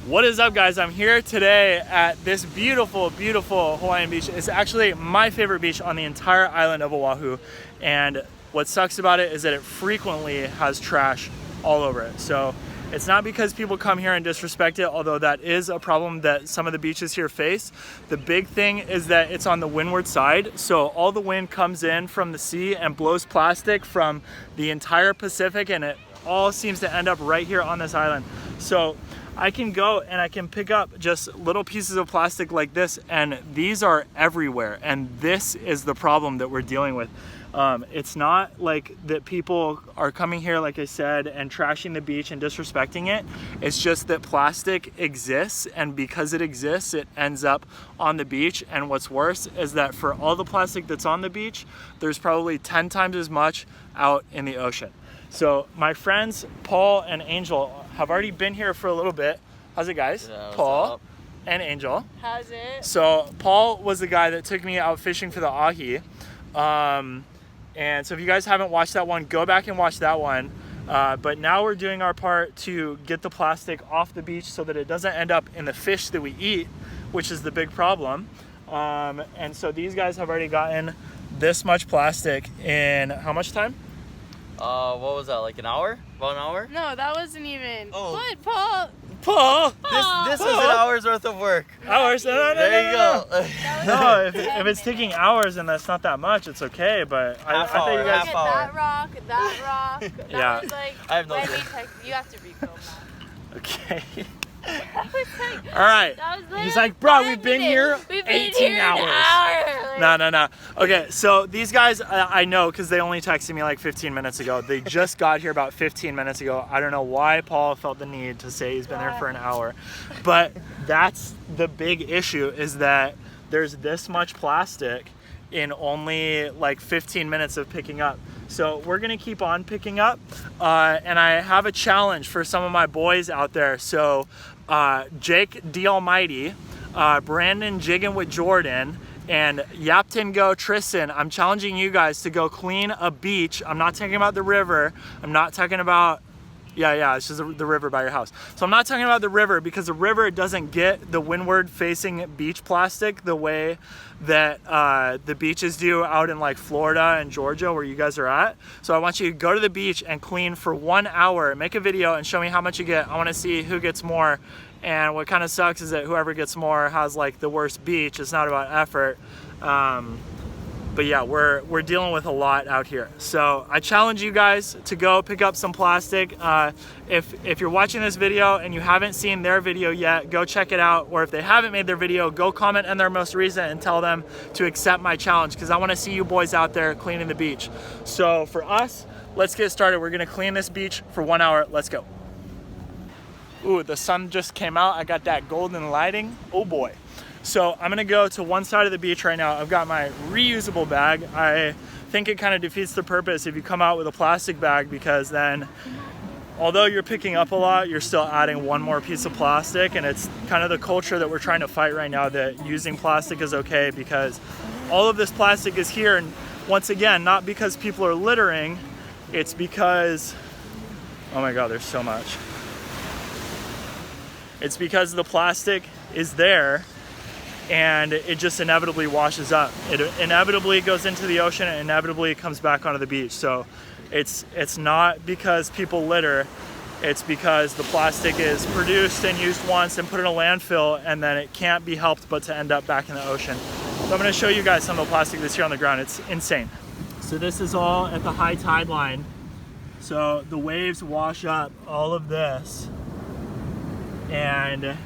What is up, guys? I'm here today at this beautiful, beautiful Hawaiian beach. It's actually my favorite beach on the entire island of Oahu. And what sucks about it is that it frequently has trash all over it. So it's not because people come here and disrespect it, although that is a problem that some of the beaches here face. The big thing is that it's on the windward side. So all the wind comes in from the sea and blows plastic from the entire Pacific, and it all seems to end up right here on this island. So I can go and I can pick up just little pieces of plastic like this, and these are everywhere. And this is the problem that we're dealing with. It's not like that people are coming here, like I said, and trashing the beach and disrespecting it. It's just that plastic exists, and because it exists, it ends up on the beach. And what's worse is that for all the plastic that's on the beach, there's probably 10 times as much out in the ocean. So my friends Paul and Angel have already been here for a little bit. How's it, guys? Yeah, Paul and Angel. How's it? So Paul was the guy that took me out fishing for the ahi. And so if you guys haven't watched that one, go back and watch that one. But now we're doing our part to get the plastic off the beach so that it doesn't end up in the fish that we eat, which is the big problem. And so these guys have already gotten this much plastic in how much time? What was that, like an hour? About an hour? No, that wasn't even. Oh. What, Paul? Paul! This is an hour's worth of work. Hours? No, There you go. No, if it's taking hours and that's not that much, it's okay. But I thought you guys. Half hour. That rock. That Yeah. was like. I have no I clue. mean, you have to refilm that. Okay. That was like. All right. That was He's like, bro, we've been here We've been 18 here hours. An hour. No. Okay, so these guys, I know because they only texted me like 15 minutes ago. They just got here about 15 minutes ago. I don't know why Paul felt the need to say he's been there for an hour. But that's the big issue, is that there's this much plastic in only like 15 minutes of picking up. So we're gonna keep on picking up. And I have a challenge for some of my boys out there. So Jake DALLMYD, Brandon Jiggin with Jordan, and Yaptengo Tristan, I'm challenging you guys to go clean a beach. I'm not talking about the river. I'm not talking about, yeah, it's just the river by your house. So I'm not talking about the river, because the river doesn't get the windward facing beach plastic the way that the beaches do out in like Florida and Georgia, where you guys are at. So I want you to go to the beach and clean for 1 hour, make a video and show me how much you get. I want to see who gets more. And what kind of sucks is that whoever gets more has like the worst beach. It's not about effort. But yeah, we're dealing with a lot out here. So I challenge you guys to go pick up some plastic. If you're watching this video and you haven't seen their video yet, go check it out. Or if they haven't made their video, go comment on their most recent and tell them to accept my challenge, because I want to see you boys out there cleaning the beach. So for us, let's get started. We're gonna clean this beach for 1 hour. Let's go. Ooh, the sun just came out. I got that golden lighting. Oh boy. So I'm gonna go to one side of the beach right now. I've got my reusable bag. I think it kind of defeats the purpose if you come out with a plastic bag, because then, although you're picking up a lot, you're still adding one more piece of plastic. And it's kind of the culture that we're trying to fight right now, that using plastic is okay, because all of this plastic is here. And once again, not because people are littering, it's because, oh my God, there's so much. It's because the plastic is there and it just inevitably washes up. It inevitably goes into the ocean and inevitably comes back onto the beach. So it's not because people litter, it's because the plastic is produced and used once and put in a landfill, and then it can't be helped but to end up back in the ocean. So I'm gonna show you guys some of the plastic that's here on the ground. It's insane. So this is all at the high tide line. So the waves wash up all of this, and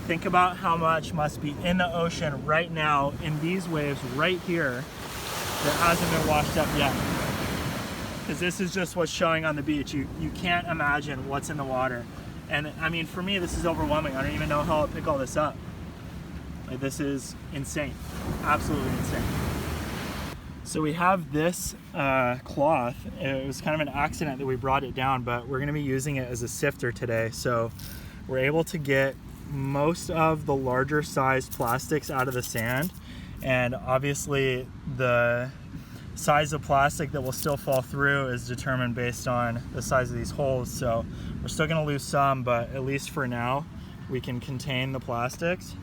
think about how much must be in the ocean right now in these waves right here that hasn't been washed up yet. Because this is just what's showing on the beach. You can't imagine what's in the water. And I mean, for me, this is overwhelming. I don't even know how I'll pick all this up. Like, this is insane, absolutely insane. So we have this cloth. It was kind of an accident that we brought it down, but we're gonna be using it as a sifter today. So we're able to get most of the larger sized plastics out of the sand. And obviously the size of plastic that will still fall through is determined based on the size of these holes. So we're still gonna lose some, but at least for now, we can contain the plastics.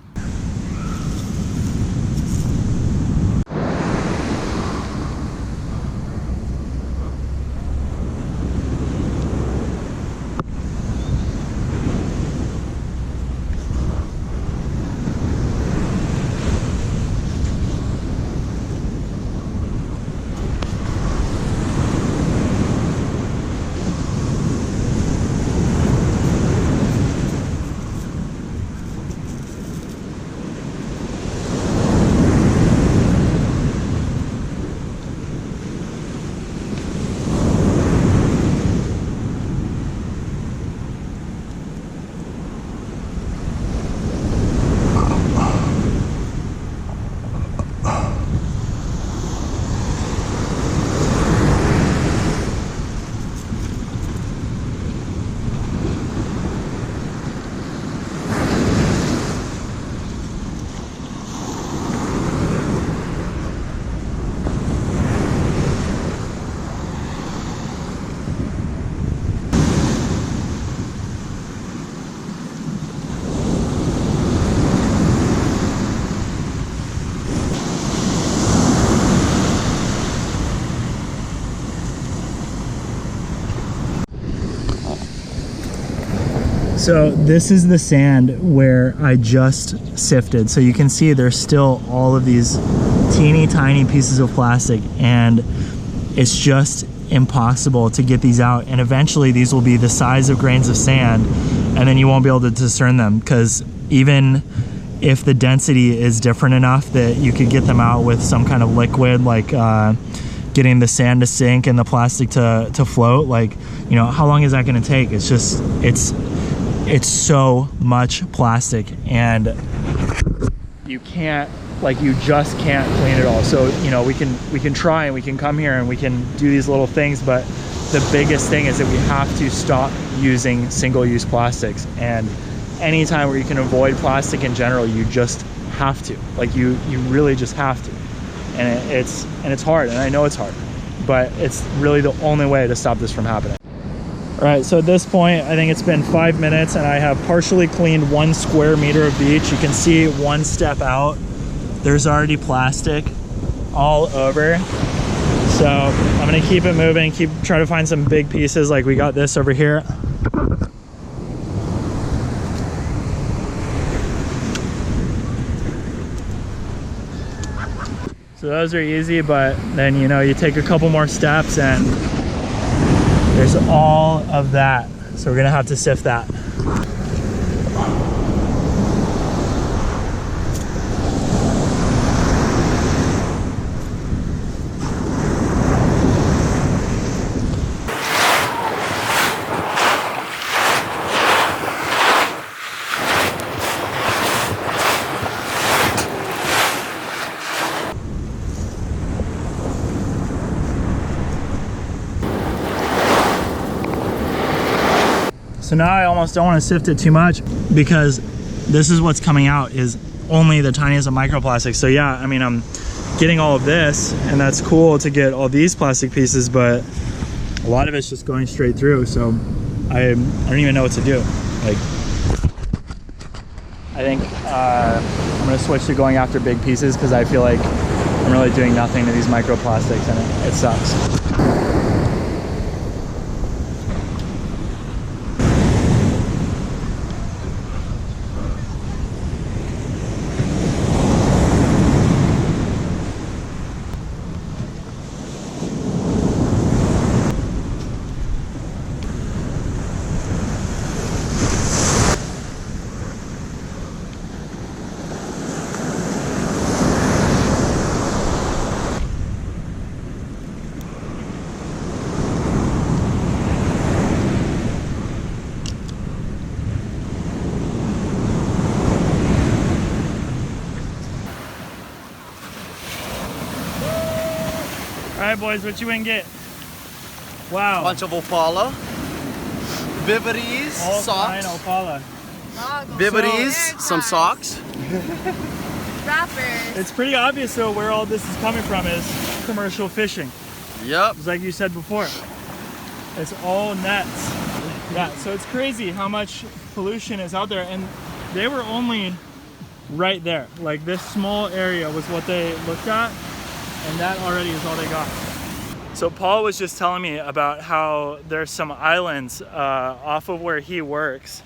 So this is the sand where I just sifted. So you can see there's still all of these teeny tiny pieces of plastic, and it's just impossible to get these out. And eventually these will be the size of grains of sand, and then you won't be able to discern them, because even if the density is different enough that you could get them out with some kind of liquid, like getting the sand to sink and the plastic to float, like, you know, how long is that going to take? It's just, it's so much plastic, and you can't, like, you just can't clean it all. So, you know, we can try and we can come here and we can do these little things, but the biggest thing is that we have to stop using single-use plastics. And anytime where you can avoid plastic in general, you just have to, like, you really just have to. And it's hard, and I know it's hard, but it's really the only way to stop this from happening. All right, so at this point, I think it's been 5 minutes, and I have partially cleaned 1 square meter of beach. You can see one step out, there's already plastic all over. So I'm gonna keep it moving, try to find some big pieces, like we got this over here. So those are easy, but then, you know, you take a couple more steps and there's all of that. So we're gonna have to sift that. So now I almost don't want to sift it too much, because this is what's coming out, is only the tiniest of microplastics. So yeah, I mean, I'm getting all of this, and that's cool to get all these plastic pieces, but a lot of it's just going straight through. So I don't even know what to do. Like, I think I'm gonna switch to going after big pieces, because I feel like I'm really doing nothing to these microplastics, and it sucks. All right, boys, what you went get? Wow. Bunch of Opala. Bibberies, All socks. fine Opala. Bibberies, some socks. Wrappers. It's pretty obvious though where all this is coming from is commercial fishing. Yep. It's like you said before. It's all nets. Yeah, so it's crazy how much pollution is out there, and they were only right there. Like this small area was what they looked at, and that already is all they got. So Paul was just telling me about how there's some islands off of where he works,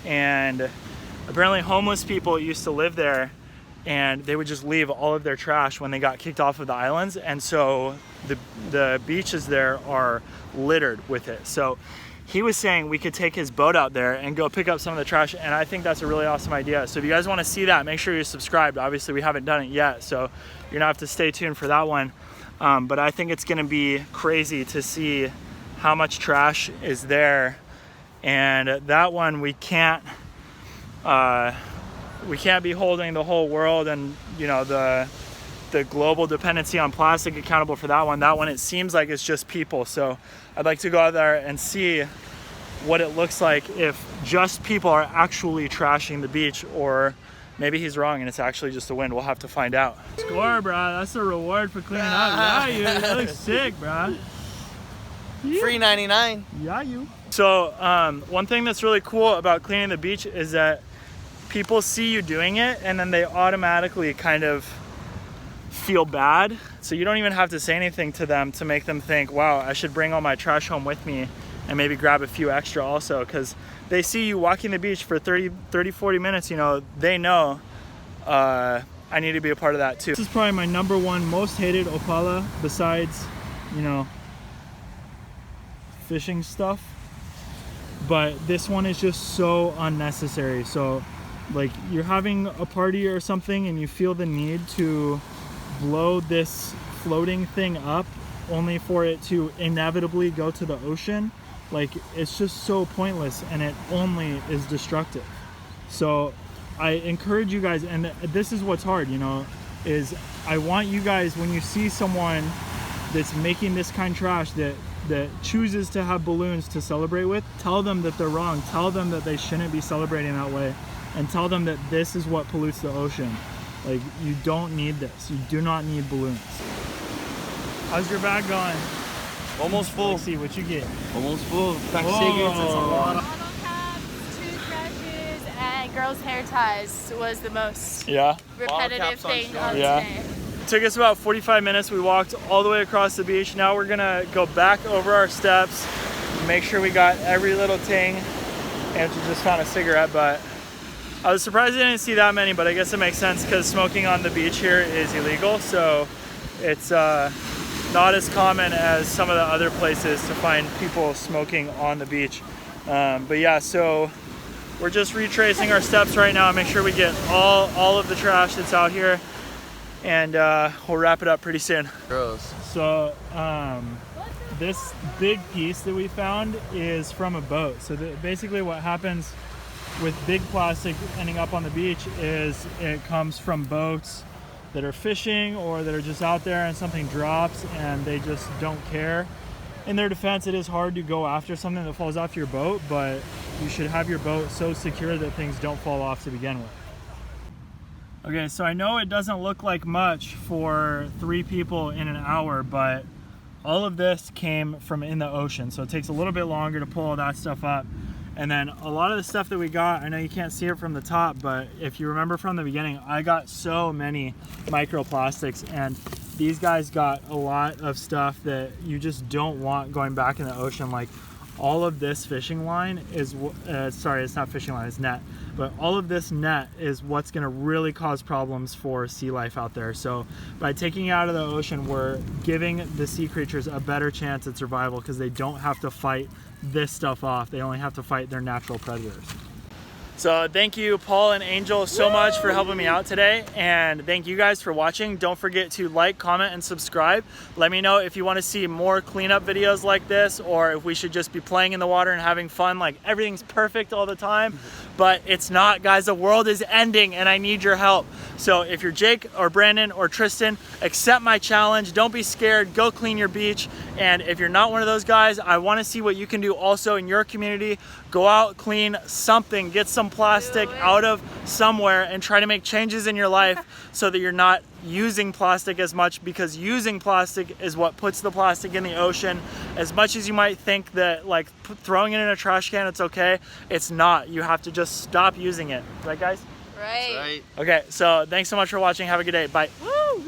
and apparently homeless people used to live there, and they would just leave all of their trash when they got kicked off of the islands, and so the beaches there are littered with it. So he was saying we could take his boat out there and go pick up some of the trash, and I think that's a really awesome idea. So if you guys want to see that, make sure you're subscribed. Obviously we haven't done it yet, so you're gonna have to stay tuned for that one. But I think it's gonna be crazy to see how much trash is there, and that one we can't be holding the whole world and, you know, the global dependency on plastic accountable for that one. That one, it seems like it's just people. So I'd like to go out there and see what it looks like if just people are actually trashing the beach, or maybe he's wrong and it's actually just the wind. We'll have to find out. Score, bro. That's the reward for cleaning up. Yeah, you. That looks sick, bro. Yeah. Free 99. Yeah, you. So one thing that's really cool about cleaning the beach is that people see you doing it, and then they automatically kind of feel bad. So you don't even have to say anything to them to make them think, wow, I should bring all my trash home with me and maybe grab a few extra also, because they see you walking the beach for 30, 40 minutes, you know, they know I need to be a part of that too. This is probably my #1 most hated Opala besides, you know, fishing stuff. But this one is just so unnecessary. So like you're having a party or something and you feel the need to blow this floating thing up only for it to inevitably go to the ocean. Like it's just so pointless, and it only is destructive. So I encourage you guys, and this is what's hard, you know, is I want you guys, when you see someone that's making this kind of trash that chooses to have balloons to celebrate with, tell them that they're wrong. Tell them that they shouldn't be celebrating that way, and tell them that this is what pollutes the ocean. Like, you don't need this. You do not need balloons. How's your bag going? Almost full. Let's see what you get. Almost full. Pack cigarettes, it's a lot. Bottle caps, toothbrushes, and girls' hair ties was the most repetitive thing of today. It took us about 45 minutes. We walked all the way across the beach. Now we're gonna go back over our steps, make sure we got every little ting. And just found a cigarette, but I was surprised I didn't see that many, but I guess it makes sense because smoking on the beach here is illegal. So it's not as common as some of the other places to find people smoking on the beach. But yeah, so we're just retracing our steps right now, make sure we get all of the trash that's out here, and we'll wrap it up pretty soon. Gross. So this big piece that we found is from a boat. So basically what happens with big plastic ending up on the beach is it comes from boats that are fishing or that are just out there, and something drops and they just don't care. In their defense, it is hard to go after something that falls off your boat, but you should have your boat so secure that things don't fall off to begin with. Okay, so I know it doesn't look like much for 3 people in an hour, but all of this came from in the ocean, so it takes a little bit longer to pull all that stuff up. And then a lot of the stuff that we got, I know you can't see it from the top, but if you remember from the beginning, I got so many microplastics, and these guys got a lot of stuff that you just don't want going back in the ocean. Like all of this fishing line is, sorry, it's not fishing line, it's net. But all of this net is what's gonna really cause problems for sea life out there. So by taking it out of the ocean, we're giving the sea creatures a better chance at survival because they don't have to fight this stuff off. They only have to fight their natural predators. So thank you, Paul and Angel, so much for helping me out today, and thank you guys for watching. Don't forget to like, comment, and subscribe. Let me know if you want to see more cleanup videos like this, or if we should just be playing in the water and having fun, like everything's perfect all the time. But it's not, guys. The world is ending and I need your help. So if you're Jake or Brandon or Tristan, accept my challenge. Don't be scared. Go clean your beach. And if you're not one of those guys, I want to see what you can do also in your community. Go out, clean something, get some plastic out of somewhere, and try to make changes in your life so that you're not using plastic as much, because using plastic is what puts the plastic in the ocean. As much as you might think that like throwing it in a trash can, it's okay, it's not. You have to just stop using it. Right, guys? Right. Right. Okay, so thanks so much for watching. Have a good day. Bye. Woo!